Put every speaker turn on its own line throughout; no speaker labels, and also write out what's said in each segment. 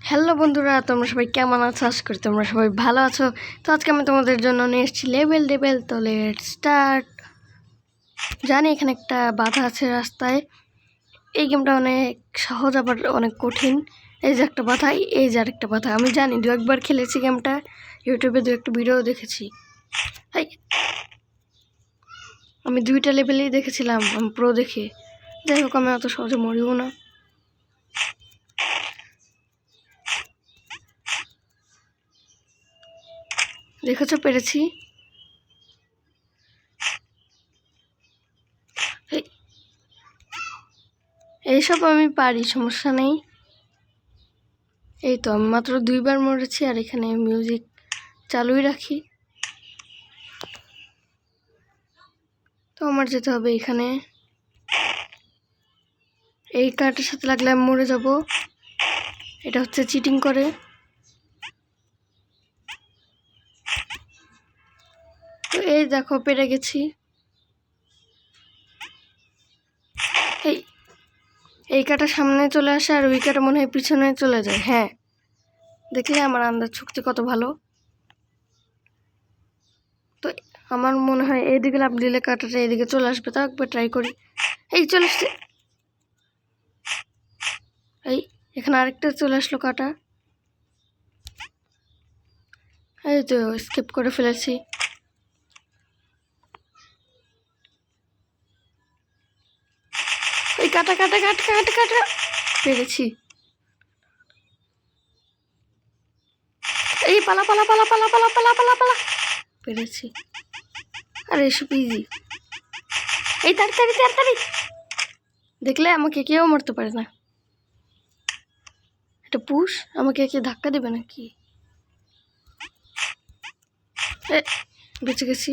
Hello বন্ধুরা, তোমরা সবাই কেমন আছো? আশা করি তোমরা সবাই ভালো আছো। তো আজকে আমি তোমাদের জন্য নিয়ে এসেছি লেভেল। তো লেটস স্টার্ট। জানি এখানে একটা বাধা আছে রাস্তায়। এই গেমটা অনেক সহজ আবার অনেক কঠিন। এই যে একটা বাধা, এই যে আরেকটা বাধা। আমি জানি, দু একবার খেলেছি গেমটা, ইউটিউবে দু একটা ভিডিও দেখেছি। আমি দুইটা লেভেলেই দেখেছিলাম, আমি প্রো দেখে। যাই হোক, আমি অত সহজে মরিও না। দেখেছো, পেরেছি। এইসব আমি পারি, সমস্যা নেই। এই তো আমি মাত্র 2বার মরেছি, আর এখানে মিউজিক চালুই রাখি। তো আমার যেতে হবে এখানে। এই কার্ডের সাথে লাগলে আমি মরে যাব। এটা হচ্ছে চিটিং করে। তো এই দেখো, পেরে গেছি। এই কাটা সামনে চলে আসে, আর ওই কাটা মনে হয় পিছনে চলে যায়। হ্যাঁ, দেখলে আমার আন্দাজ শক্তি কত ভালো। তো আমার মনে হয় এইদিকে লাফ দিলে কাটাটা এদিকে চলে আসবে। তাও একবার ট্রাই করি। এই চলে আসছে। এই এখানে আরেকটা চলে আসলো কাটা। এই তো স্কিপ করে ফেলেছি। এই কাটা পেরেছি। এই পালা পেরেছি। আর এসব ইজি। এই তাড়াতাড়ি দেখলে আমাকে কেউ মারতে পারে না। এটা পুশ, আমাকে কে ধাক্কা দেবে নাকি? বেঁচে গেছি।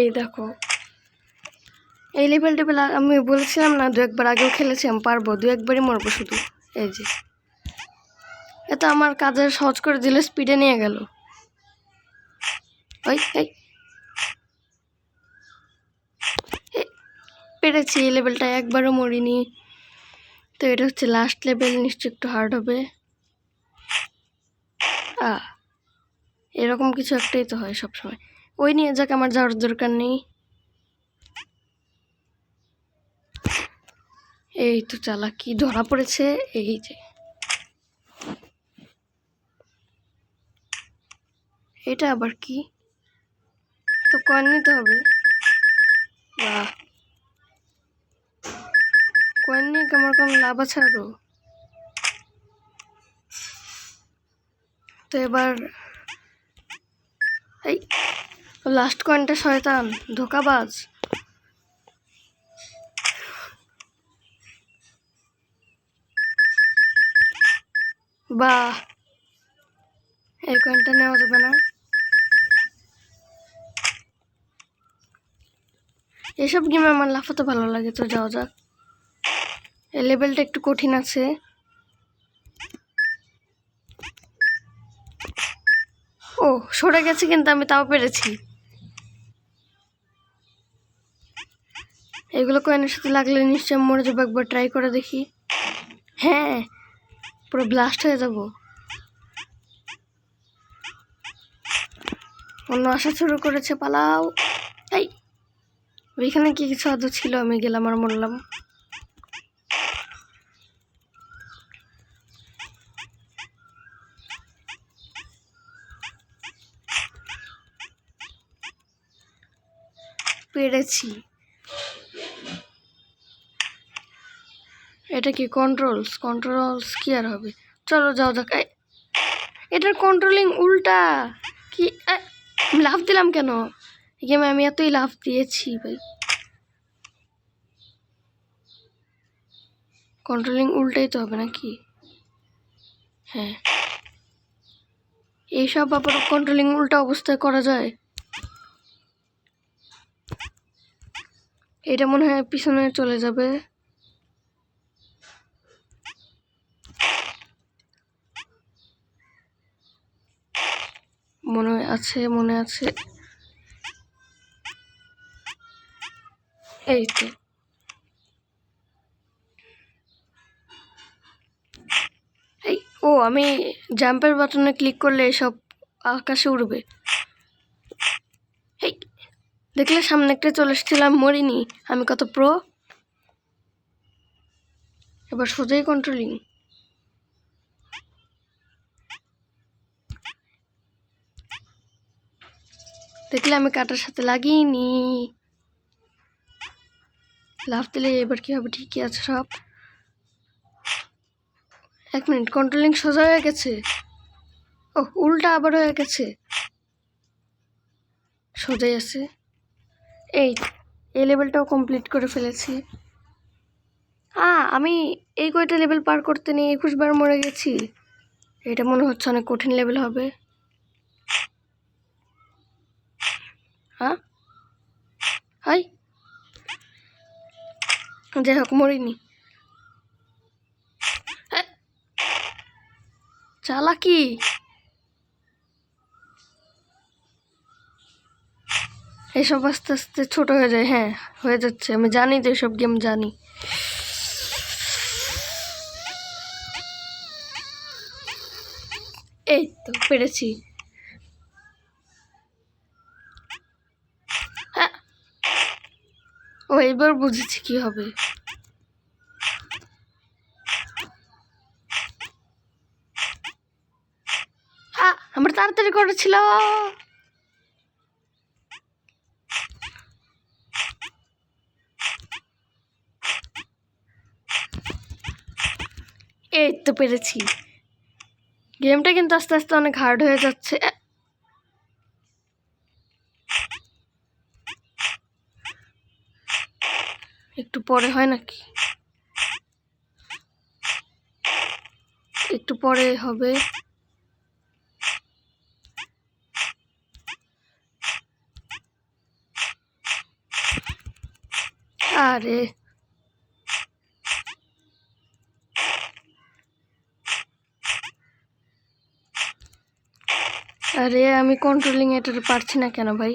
এই দেখো, এই লেভেল আমি বলেছিলাম না, দু একবার আগেও খেলেছি, আমি পারবো। দু একবারই মরবো শুধু। এই যে এটা আমার কাজের সহজ করে দিলে, স্পিডে নিয়ে গেল। পেরেছি। এই লেভেলটা একবারও মরিনি। তো এটা হচ্ছে লাস্ট লেভেল, নিশ্চয় একটু হার্ড হবে। এরকম কিছু একটাই তো হয় সবসময়। ওই নিয়ে যাক, আমার যাওয়ার দরকার নেই। এই তো চালাকি ধরা পড়েছে। এই যে এটা আবার কি? তো কয়েন নিতে হবে। বাহ, কয়েন নিয়ে আমার কোনো লাভ আছে আরো? তো এবার এই লাস্ট কয়েনটা শয়তান, ধোকাবাজ। বাহ, এই কয়েনটা নেওয়া যাবে না। এসব গেমে আমার লাফাতে ভালো লাগে। তো যাওয়া যাক। এই লেভেলটা একটু কঠিন আছে। ও সরে গেছে, কিন্তু আমি তাও পেরেছি। এগুলো কয়েনের সাথে লাগলে নিশ্চয় মরে যাবো। একবার ট্রাই করে দেখি। হ্যাঁ, পুরো ব্লাস্ট হয়ে যাব। অন্য আসা শুরু করেছে, পালাও। এই ওইখানে কি কিছু আদৌ ছিল? আমি গেলাম আর মরলাম। পেরেছি। এটা কি কন্ট্রোলস কি আর হবে? চলো যাও যাক। এটার কন্ট্রোলিং উল্টা। কি লাফ দিলাম কেন? এই গেমে আমি এতই লাফ দিয়েছি ভাই। কন্ট্রোলিং উল্টাই তো হবে নাকি? হ্যাঁ, এইসব আবার কন্ট্রোলিং উল্টা অবস্থায় করা যায়? এটা মনে হয় পিছনে চলে যাবে। মনে আছে। এই তো ও আমি জাম্পের বাটনে ক্লিক করলে সব আকাশে উড়বে। এই দেখলে সামনে একটা চলে এসেছিলাম, মরিনি। আমি কত প্রো। এবার সোজাই কন্ট্রোলিং। দেখলে আমি কাটার সাথে লাগিয়েনি। লাফ দিলে এবার কি হবে? ঠিকই আছে সব। 1 মিনিট, কন্ট্রোলিং সোজা হয়ে গেছে। ও উল্টা আবার হয়ে গেছে। সোজাই আছে। এই লেভেলটাও কমপ্লিট করে ফেলেছি। আমি এই কয়টা লেভেল পার করতে নিয়ে 21 বার মরে গেছি। এটা মনে হচ্ছে অনেক কঠিন লেভেল হবে। হাই, যাই হোক মরিনি। চালাকি। এসব আস্তে আস্তে ছোট হয়ে যায়। হ্যাঁ হয়ে যাচ্ছে, আমি জানি তো এসব গেম জানি। এই তো পেরেছি। ও এবার বুঝেছি কি হবে। আমার তাড়াতাড়ি করেছিল। এই তো পেরেছি। গেমটা কিন্তু আস্তে আস্তে অনেক হার্ড হয়ে যাচ্ছে। একটু পরে হয় নাকি? একটু পরে হবে। আরে আরে আমি কন্ট্রোলিং এটা পারছি না কেন ভাই?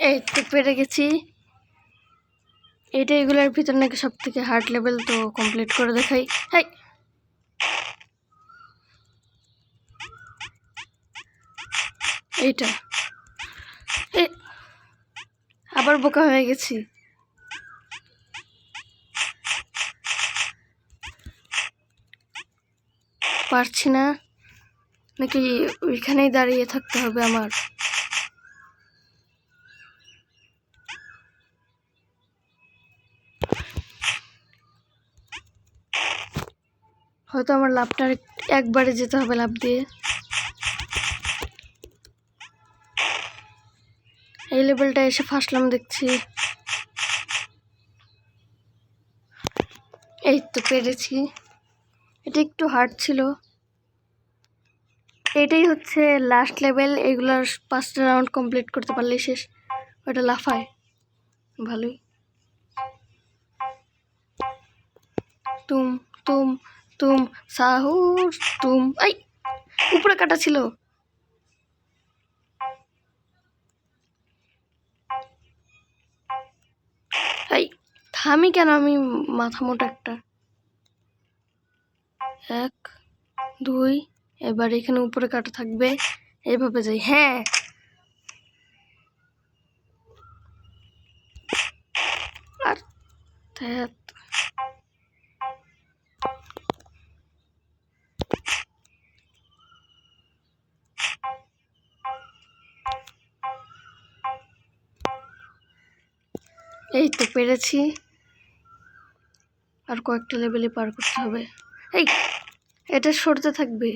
এই তো পেরে গেছি। এটা এগুলোর ভিতর নাকি সব থেকে হার্ড লেভেল, তো কমপ্লিট করে দেখাই। হাই, এইটা আবার বোকা হয়ে গেছি। পারছি না নাকি ওইখানেই দাঁড়িয়ে থাকতে হবে আমার? হয়তো আমার লাভটা একবারে যেতে হবে লাভ দিয়ে। এই লেভেলটা এসে ফাঁসলাম দেখছি। এই তো পেরেছি। এটা একটু হার্ড ছিল। এটাই হচ্ছে লাস্ট লেভেল। এগুলার 5টা রাউন্ড কমপ্লিট করতে পারলেই শেষ। ওটা লাফায় ভালোই। তুম তুম তুম সাহুর তুম। এই উপরে কাটা ছিল। এই থামি কেন? আমি মাথা মোটা একটা। 1 2, এবার এখানে উপরে কাটা থাকবে। এইভাবে যাই। হ্যাঁ আর এই তো পেরেছি। আর কয়েকটা লেভেলে পার করতে হবে। এই এটা সরতে থাকবে।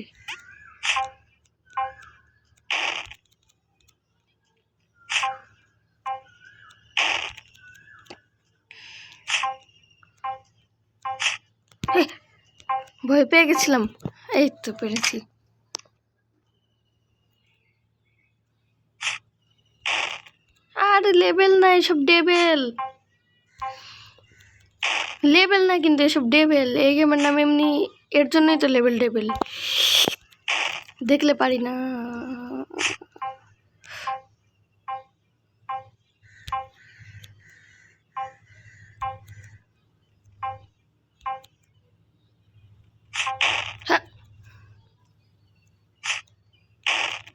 ভয় পেয়ে গেছিলাম। এই তো পেরেছি। আর লেভেল না, এসব ডেভেল। লেভেল না কিন্তু এসব ডেভেল। এই গেমের নাম এমনি, এর জন্যই তো লেভেল ডেভেল। দেখলে পারি না।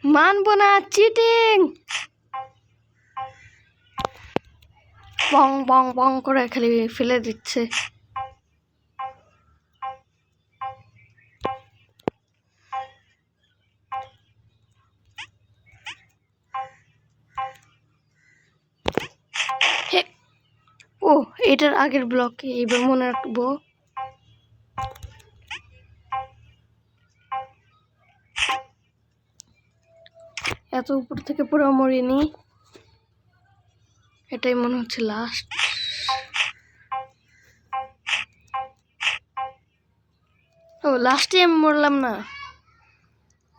মানবো না, চিটিং। বং বং বং করে খালি ফেলে দিচ্ছে। ও, এটার আগের ব্লকে এবার মনে রাখবো। এত উপর থেকে পুরো মরিনি, এটাই মনে হচ্ছে লাস্ট। ও, লাস্টে আমি মরলাম না।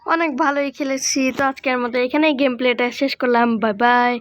অনেক ভালোই খেলেছি। তো আজকের মতো এখানেই গেম প্লেটা শেষ করলাম। Bye bye.